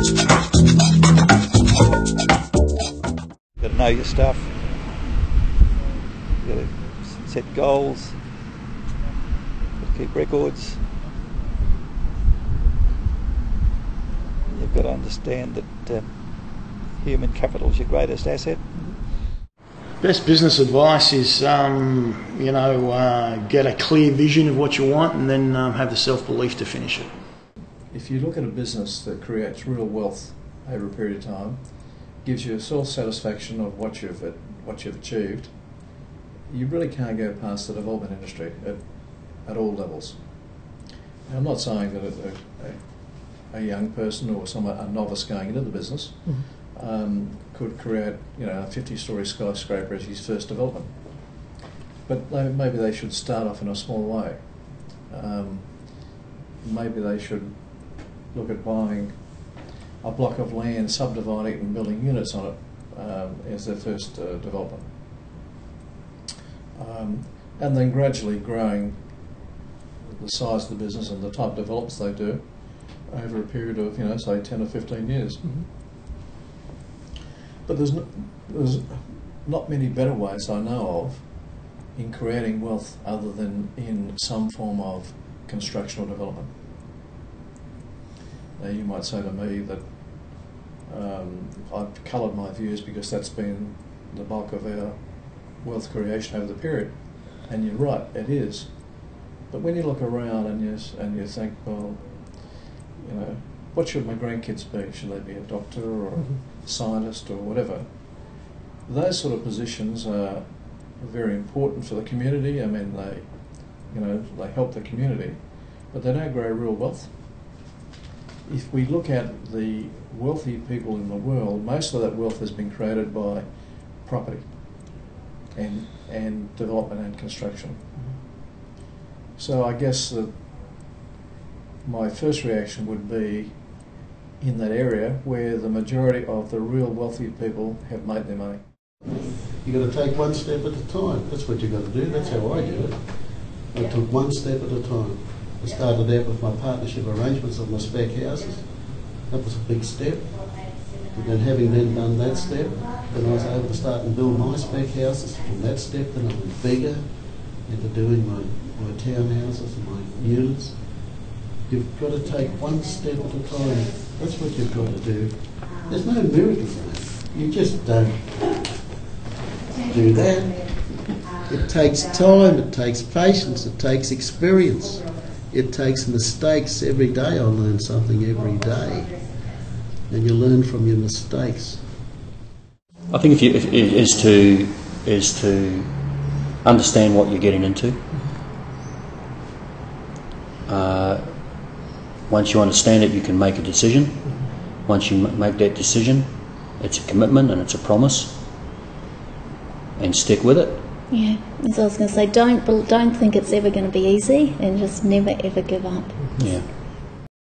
Got to know your stuff. You've got to set goals. Got to keep records. You've got to understand that human capital is your greatest asset. Best business advice is, get a clear vision of what you want and then have the self-belief to finish it. If you look at a business that creates real wealth over a period of time, gives you a self-satisfaction of what you've achieved, you really can't go past the development industry at all levels. Now, I'm not saying that a young person or a novice going into the business could create, a 50-storey skyscraper as his first development. But maybe they should start off in a small way. Maybe they should look at buying a block of land, subdividing it and building units on it as their first development. And then gradually growing the size of the business and the type of developments they do over a period of, say 10 or 15 years. Mm-hmm. But there's not many better ways I know of in creating wealth other than in some form of construction or development. Now, you might say to me that I've coloured my views because that's been the bulk of our wealth creation over the period, and you're right, it is. But when you look around and you think, well, what should my grandkids be? Should they be a doctor or a scientist or whatever? Those sort of positions are very important for the community. I mean, they help the community, but they don't grow real wealth. If we look at the wealthy people in the world, most of that wealth has been created by property and development and construction. So I guess that my first reaction would be in that area where the majority of the real wealthy people have made their money. You've got to take one step at a time. That's what you've got to do. That's how I do it. I took one step at a time. I started out with my partnership arrangements of my spec houses. That was a big step. And then having then done that step, then I was able to start and build my spec houses. From that step, then I went bigger into doing my townhouses and my units. You've got to take one step at a time. That's what you've got to do. There's no miracle in it. You just don't do that. It takes time, it takes patience, it takes experience. It takes mistakes. Every day I learn something every day. And you learn from your mistakes. I think is to understand what you're getting into. Once you understand it, you can make a decision. Once you make that decision, it's a commitment and it's a promise, and stick with it. Yeah, as I was going to say, don't think it's ever going to be easy, and just never ever give up. Yeah.